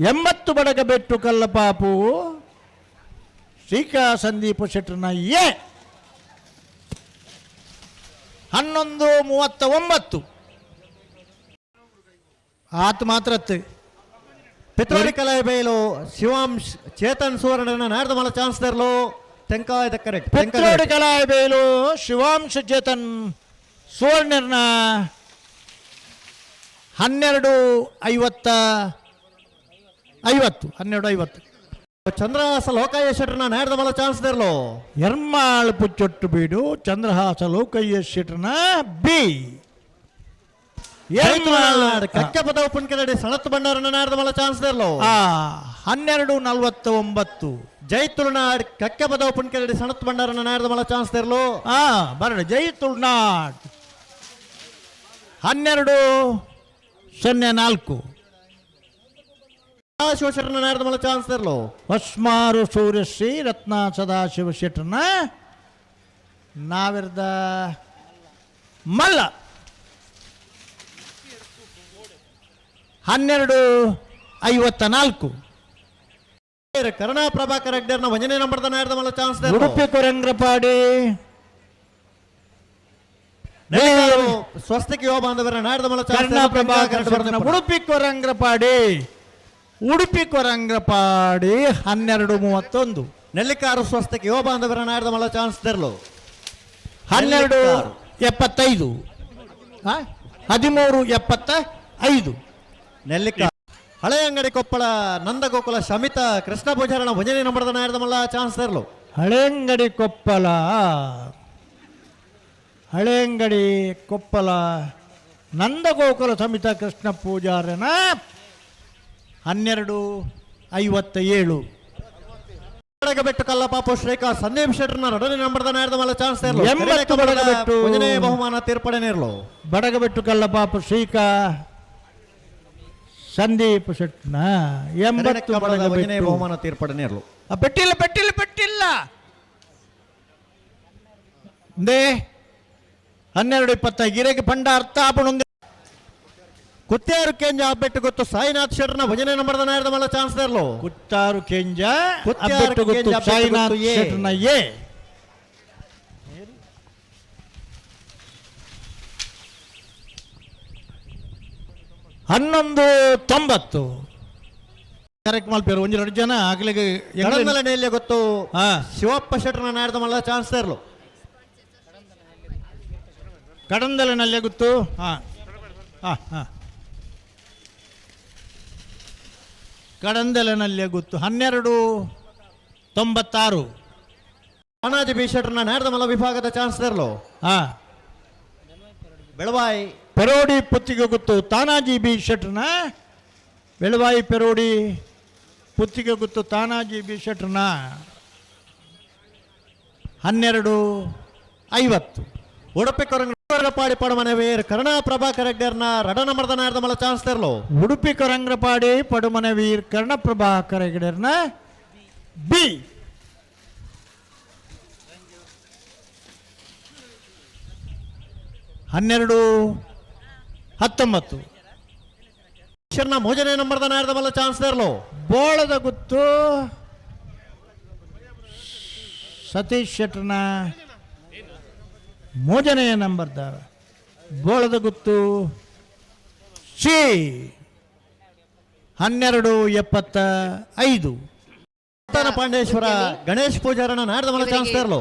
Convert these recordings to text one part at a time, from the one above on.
ಎಂಬತ್ತು ಬಡಗಬೆಟ್ಟು ಕಲ್ಲಪಾಪು ಶ್ರೀಕಾ ಸಂದೀಪ ಶೆಟ್ಟರ್ನ 11:39 ಆತ ಮಾತ್ರ ಪಿತ್ರೋಡಿ ಕಲಾಯ ಬೈಲು ಶಿವಾಂಶ್ ಚೇತನ್ ಸುವರ್ಣ ನಾಡ್ದ ಮಲ ಚಾನ್ಸ್ ತರಲು ತೆಂಕಾಯ್ದ ಕರೆಕ್ಟ್ ಪಿತ್ರೋಡಿ ಕಲಾಯ ಬೈಲು ಶಿವಾಂಶ್ ಚೇತನ್ ಸುವರ್ಣರ್ನ 12:50 ಚಂದ್ರಹಾಸ ಲೋಕಯ್ಯ ಶೆಟ್ಟರ್ನ ನಾಡ್ದ ಮಲ ಚಾನ್ಸ್ ತರಲು ಎರ್ಮಾಳ್ ಪುಚ್ಚೊಟ್ಟು ಬೀಡು ಚಂದ್ರಹಾಸ ಲೋಕಯ್ಯ ಶೆಟ್ಟರ್ನ ಬಿ ಕಕ್ಕ ಪದ ಉಪ್ಪನ್ ಕೆಳಗಡೆ ಸಣತ್ ಬಂಡಾರನ ನಾಡ್ದ ಮಲ ಚಾನ್ಸ್ ತರಲು 12:49 ಜೈತುಳ್ನಾಡ್ ಕಕ್ಕ ಪದ ಉಪ್ಪನ್ ಕೆಳಗಡೆ ಸಣತ್ ಬಂಡಾರನ ನಾಡ್ದ ಮಲ ಚಾನ್ಸ್ ತರಲು ಬರಡೆ ಜೈತುಳ್ನಾಡ್ 12:04 ಶಿವಶೆಟ್ಟರ್ನ ನಾಡ್ದ ಮಲ ಚಾನ್ಸ್ ತರಲು ಹೊಸ್ಮಾರು ಸೂರ್ಯಶ್ರೀ ರತ್ನ ಸದಾಶಿವ ಶೆಟ್ಟರ್ನ ನಾವಿರ್ದ ಮಲ್ಲ 12:54 ಕರುಣಾ ಪ್ರಭಾಕರ್ ಹೆಗ್ಡೆರ್ನ 1ನೇ ನಂಬರ್ದ ನಾಡ್ದ ಮಲ ಚಾನ್ಸ್ ತರಲು ಉಡುಪಿ ಕೊರಂಗ್ರಪಾಡಿ ಸ್ವಸ್ತಿಕ ಯುವ ಬಾಂಧವರ ನಾಡ್ದ ಮಲ ಕರುಣಾ ಪ್ರಭಾಕರ್ ಉಡುಪಿ ಕೊರಂಗ್ರಪಾಡಿ 12:31 ನೆಲ್ಲಿಕಾರು ಸ್ವಸ್ತಿಕ ಯುವ ಬಾಂಧವರ ನಾಡ್ದ ಮಲ ಚಾನ್ಸ್ ತರಲು 12:75 13:75 ನೆಲ್ಲಿಕ ಹಳೆ ಅಂಗಡಿ ಕೊಪ್ಪಳ ನಂದಗೋಕುಲ ಶಮಿತ ಕೃಷ್ಣ ಪೂಜಾರಣ 1ನೇ ನಂಬರ್ದ ನಾಡ್ದ ಮಲ ಚಾನ್ಸ್ ತರಲು ಹಳೆಂಗಡಿ ಕೊಪ್ಪಲ ನಂದಗೋಕುಲ ಸಮಿತ ಕೃಷ್ಣ ಪೂಜಾರನ 12:57 ಬಡಗಬೆಟ್ಟು ಕಲ್ಲಪಾಪು ಶ್ರೀಕಾ ಸಂದೀಪ್ ಶೆಟ್ಟರ್ನ 2ನೇ ನಂಬರ್ದ ನಾಡ್ದ ಮಲ ಚಾನ್ಸ್ ತರಲು 80 ಬಡಗಬೆಟ್ಟು 1ನೇ ಬಹುಮಾನ ತೀರ್ಪಡೆ ನೀಡಲು ಬಡಗಬೆಟ್ಟು ಕಲ್ಲಪಾಪು ಶ್ರೀಕಾ ಸಂದೀಪ್ ಶೆಟ್ಟರ್ನ 80 1ನೇ ಬಹುಮಾನ ತೀರ್ಪಡೆ ನೀಡಲು ಪೆಟ್ಟಿಲ್ಲ 12:25 ಗಿರೆಗೆ ಪಂಡ ಅರ್ಥ ಆಪಣೊಂದು ಕುತ್ತಾರು ಕೆಂಜ ಅಬ್ಬೆಟ್ಟು ಗೊತ್ತು ಸಾಯಿನಾಥ್ ಶೆಟ್ಟರ್ನ 1ನೇ ನಂಬರ್ದ ನಾಡ್ದ ಮಲ ಚಾನ್ಸ್ ತರಲು ಕುತ್ತಾರು ಕೆಂಜ ಅಬ್ಬೆಟ್ಟು ಗೊತ್ತು ಸಾಯಿನಾಥ್ ಶೆಟ್ಟರ್ನ 11:90 ಕರೆಕ್ಟ್ ಮಲ್ಪೇರು 1-2 ಜನ ಆಗ್ಲಿಗೆ ಕಡಂದಲನೆಯಲ್ಲಿ ಗೊತ್ತು ಶಿವಪ್ಪ ಶೆಟ್ಟರ್ನ ನಾಡ್ದ ಮಲ ಚಾನ್ಸ್ ತರಲು ಕಡಂದಲನಲ್ಲೇ ಗೊತ್ತು ಕಡಂದಲನಲ್ಲೇ ಗೊತ್ತು 12:96 ತಾನಾಜಿ ಬಿ ಶೆಟ್ಟರ್ನ ನಾಡ್ದ ಮಲ ವಿಭಾಗದ ಚಾನ್ಸ್ ತರಲು ಬೆಳವಾಯಿ ಪೆರೋಡಿ ಪುತ್ತಿಗೆ ಗೊತ್ತು ತಾನಾಜಿ ಬಿ ಶೆಟ್ಟರ್ನ ಬೆಳವಾಯಿ ಪೆರೋಡಿ ಪುತ್ತಿಗೆ ಗೊತ್ತು ತಾನಾಜಿ ಬಿ ಶೆಟ್ಟರ್ನ 12:50 ಉಡುಪಿ ಕೊರಂಗ್ರಪಾಡಿ ಪಡುಮನೆವೀರ್ ಕರುಣಾ ಪ್ರಭಾಕರ್ ಹೆಗ್ಡೆರ್ನ 2ನೇ ನಂಬರ್ದ ನಾಡ್ದ ಮಲ ಚಾನ್ಸ್ ತರಲು ಉಡುಪಿ ಕೊರಂಗ್ರಪಾಡಿ ಪಡುಮನೆವೀರ್ ಕರ್ಣ ಪ್ರಭಾಕರ್ ಹೆಗ್ಡೆರ್ನ ಬಿ ಹನ್ನೆರಡು 19 3ನೇ ನಂಬರ್ದ ನಾಡ್ದ ಮಲ ಚಾನ್ಸ್ ತರಲು ಬೋಳದ ಗುತ್ತು ಸತೀಶ್ ಶೆಟ್ಟರ್ನ 3ನೇ ನಂಬರ್ದ ಬೋಳದ ಗುತ್ತು ಸಿ 12:75 ಪಾಂಡೇಶ್ವರ ಗಣೇಶ್ ಪೂಜಾರನ ನಾಡ್ದ ಮಲ ಚಾನ್ಸ್ ತರಲು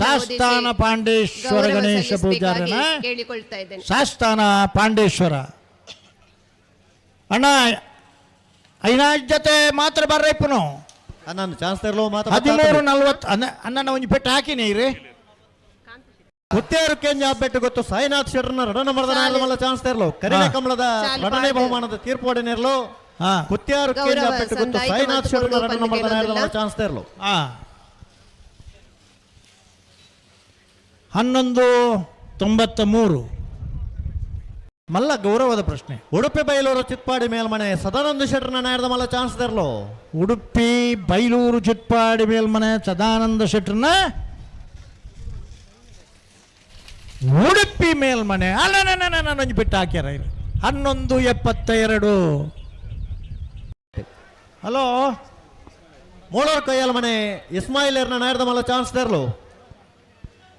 ಶಾಸ್ತಾನ ಪಾಂಡೇಶ್ವರ ಗಣೇಶ ಪೂಜಾರನ ಶಾಸ್ತಾನ ಪಾಂಡೇಶ್ವರ ಅಣ್ಣ ಐನಾ ಜೊತೆ ಮಾತ್ರ ಬರ್ರಪ್ಪನು ನಾನು ಚಾನ್ಸ್ ತರಲು 13:40 ಅಣ್ಣ ಒಂದು ಪೆಟ್ಟು ಹಾಕಿನಿ ರೀ ಕುತ್ತೇರು ಕೆಂಜ ಅಬ್ಬೆಟ್ಟು ಗೊತ್ತು ಸಾಯಿನಾಥ್ ಶೆಟ್ಟರ್ನ 2ನೇ ನಂಬರ್ದ ನಾಡ್ದ ಮಲ ಚಾನ್ಸ್ ತರಲು ಕರಿನೆ ಕಮಲದ 2ನೇ ಬಹುಮಾನದ ತೀರ್ಪಡೆ ನೀಡಲು ಕುತ್ಯಾರು ಕೆಂಜ ಅಬ್ಬೆಟ್ಟು ಗೊತ್ತು ಸಾಯಿನಾಥ್ ಶೆಟ್ಟರ್ನ 2ನೇ ನಂಬರ್ದ ನಾಡ್ದ ಮಲ ಚಾನ್ಸ್ ತರಲು 11:93 ಮಲ್ಲ ಗೌರವದ ಪ್ರಶ್ನೆ ಉಡುಪಿ ಬೈಲೂರು ಚಿತ್ಪಾಡಿ ಮೇಲ್ಮನೆ ಸದಾನಂದ ಶೆಟ್ಟರ್ನ ನಾಡ್ದ ಮಲ ಚಾನ್ಸ್ ತರಲು ಉಡುಪಿ ಬೈಲೂರು ಚಿತ್ಪಾಡಿ ಮೇಲ್ಮನೆ ಸದಾನಂದ ಶೆಟ್ಟರ್ನ ಉಡುಪಿ ಮೇಲ್ಮನೆ ಅಲ್ಲ ಬಿಟ್ಟು ಹಾಕ್ಯಾರ 11:72. ಹಲೋ, ಮೂಳೂರು ಕೊಯ್ಯಲ್ ಮನೆ ಇಸ್ಮಾಯಿಲ್ ನಾಯರ್ದ ಮಲ್ಲ ಚಾನ್ಸ್ ತೆರಲು.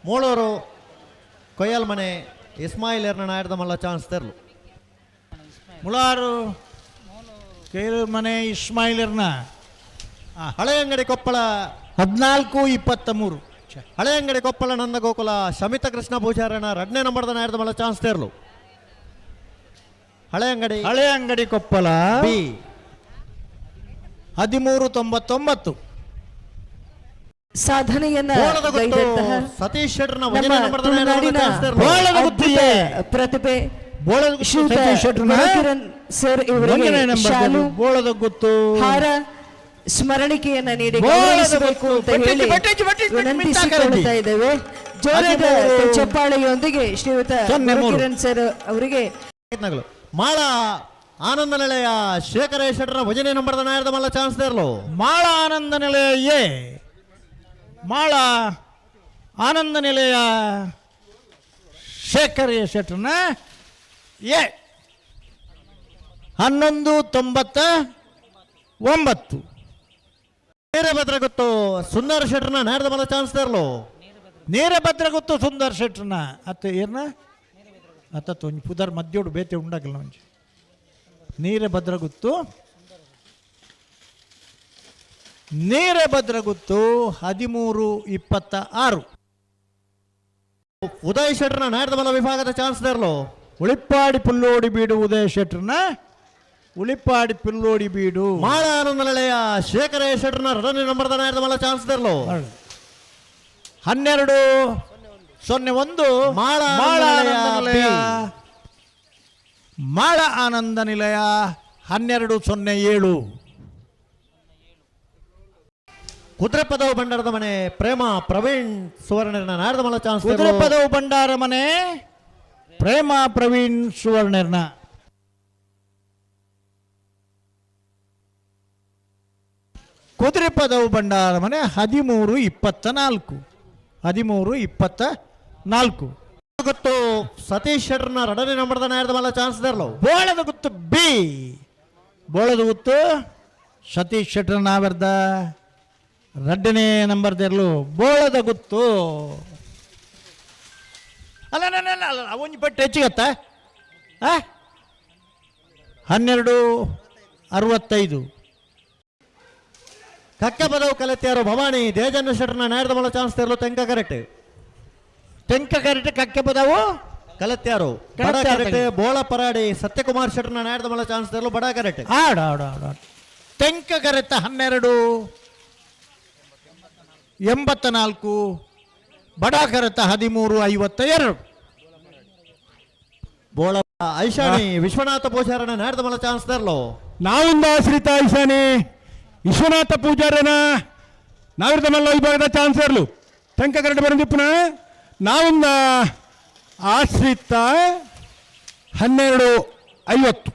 ಮೂಳೂರು ಕೊಯ್ಯಲ್ ಮನೆ ಇಸ್ಮಾಯಿಲ್ ನಾಯರ್ದ ಮಲ್ಲ ಚಾನ್ಸ್ ತೆರಲು. ಮುಳಾರು ಕೇರು ಮನೆ ಇಸ್ಮಾಯಿಲರ್ನ ಹಳೆ ಅಂಗಡಿ ಕೊಪ್ಪಳ 14:23. ಹಳೆ ಅಂಗಡಿ ಕೊಪ್ಪಳ ನಂದ ಗೋಕುಲ ಶಮಿತ ಕೃಷ್ಣ ಪೂಜಾರನ 2ನೇ ನಂಬರ್ದ ನಾಯರ್ದ ಮಲ್ಲ ಚಾನ್ಸ್ ತೆರಲು. ಹಳೆ ಅಂಗಡಿ ಕೊಪ್ಪಳ ಬಿ 13:99. ಸಾಧನೆಯನ್ನ ಸತೀಶ್ ಶೆಟ್ಟರ್ನ ತುಳುನಾಡಿನ ಪ್ರತಿಭೆ ಸರ್ ಇವರಿಗೆ ಶಾಲು ಬೋಳದ ಗೊತ್ತು ಹಾರ ಸ್ಮರಣಿಕೆಯನ್ನ ನೀಡಿ ಗೌರವಿಸಬೇಕು ಅಂತ ಹೇಳಿ ವಿನಂತಿಸಿಕೊಳ್ಳುತ್ತಾ ಇದ್ದೇವೆ. ಜೋರಾದ ಚಪ್ಪಾಳೆಯೊಂದಿಗೆ ಶ್ರೀಯುತ ಕಿರಣ್ ಸರ್ ಅವರಿಗೆ. ಮಾಳ ಆನಂದ ನಿಲಯ ಶೇಖರ ಶೆಟ್ಟರ್ನ 1ನೇ ನಂಬರ್ದ ನಾಯರ್ದ ಮಲ್ಲ ಚಾನ್ಸ್ ತೆರಲು. ಮಾಳ ಆನಂದ ನಿಲಯ ಮಾಳ ಆನಂದ ನಿಲಯ ಶೇಖರ ಶೆಟ್ಟರ್ನ 11:99. ನೇರಭದ್ರ ಗೊತ್ತು ಸುಂದರ ಶೆಟ್ಟರ್ನ ನಾಯರ್ದ ಮಲ್ಲ ಚಾನ್ಸ್ ತೆರಲು. ನೇರಭದ್ರ ಗೊತ್ತು ಸುಂದರ್ ಶೆಟ್ಟರ್ನ ಅತ್ತ ಏರ್ನ ಅತ್ತ ತೊಂಜಿ ಪುದರ್ ಮಧ್ಯೋಡು ಬೇತೆ ಉಂಡಾಗಲ್ಲ ಒಂಜಿ ನೇರಭದ್ರ ಗೊತ್ತು 13:26. ಉದಯ್ ಶೆಟ್ಟರ್ನ ನಾಯರ್ದ ಮಲ್ಲ ವಿಭಾಗದ ಚಾನ್ಸ್ ತೆರಲು. ಉಳಿಪ್ಪಾಡಿ ಪುಲ್ಲೋಡಿ ಬೀಡು ಉದಯ ಶೆಟ್ಟರ್ನ ಉಳಿಪ್ಪಾಡಿ ಪುಲ್ಲೋಡಿ ಬೀಡು. ಮಾಳ ಆನಂದ ನಿಲಯ ಶೇಖರ ಶೆಟ್ಟರ್ನ 2ನೇ ನಂಬರ್ದ ನಾಯರ್ದ ಮಲ್ಲ ಚಾನ್ಸ್ ತೆರಲು. 12:01. ಮಾಳ ಆನಂದ ನಿಲಯ 12:07. ಕುದುರೆಪದವು ಭಂಡಾರದ ಮನೆ ಪ್ರೇಮ ಪ್ರವೀಣ್ ಸುವರ್ಣರ್ನ ನಾಯರ್ದ ಮಲ್ಲ ಚಾನ್ಸ್. ಕುದುರೆಪದವು ಭಂಡಾರ ಮನೆ ಪ್ರೇಮ ಪ್ರವೀಣ್ ಸುವರ್ಣರ್ನ. ಕುದುರೆಪದವು ಭಂಡಾರ ಮನೆ 13:24. 13:24. ಗೊತ್ತು ಸತೀಶ್ ಶೆಟ್ಟರ್ನ 2ನೇ ನಂಬರ್ದ ನಾಯರ್ದ ಮಲ್ಲ ಚಾನ್ಸ್ ತೆರಲು. ಬೋಳದ ಗುತ್ತು ಬಿ ಬೋಳದ ಗುತ್ತು ಸತೀಶ್ ಶೆಟ್ಟರ್ ನಾವರ್ದ 2ನೇ ನಂಬರ್ ತೆರಲು. ಬೋಳದ ಗುತ್ತು ಅಲ್ಲ ಒಂಜಿ ಪಟ್ಟು ಹೆಚ್ಚಿಗತ್ತ 12:65. ಕಕ್ಕ ಪದವು ಕಲೆತ್ಯಾರು ಭವಾನಿ ದೇಜನ್ನ ಶೆಟ್ಟರ್ನ ನಾಯರ್ದ ಮಲ್ಲ ಚಾನ್ಸ್ ತೆರಲು. ತೆಂಕ ಕರೆಕ್ಟ್ ಕಕ್ಕೆ ಪದವು ಕಲೆತ್ಯಾರು ಬಡ ಕರೆಕ್ಟ್. ಬೋಳ ಪರಾಡಿ ಸತ್ಯಕುಮಾರ್ ಶೆಟ್ಟರ್ನ ನಾಯರ್ದ ಮಲ್ಲ ಚಾನ್ಸ್ ತೆರಲು. ಬಡ ಕರೆಕ್ಟ್ ತೆಂಕ ಕರೆತ 12:84. ಬಡ ಕರೆತ 13:52. ಬೋಳ ಐಶಾನಿ ವಿಶ್ವನಾಥ ಪೂಜಾರನ ನಾಯರ್ದ ಮಲ್ಲ ಚಾನ್ಸ್ ತೆರಲು. ನಾವಿಂದ ಆಶ್ರಿತ ಐಶಾನಿ ವಿಶ್ವನಾಥ ಪೂಜಾರನ ನಾವಿರ್ದ ಮಲ್ಲ ವಿಭಾಗದ ಚಾನ್ಸ್ ಇರಲು. ಟಂಕ ಕರೆಕ್ಟ್ ಬಂದಿಪ್ಪನ ನಾವಿಂದ ಆಶ್ರಿತ 12:50.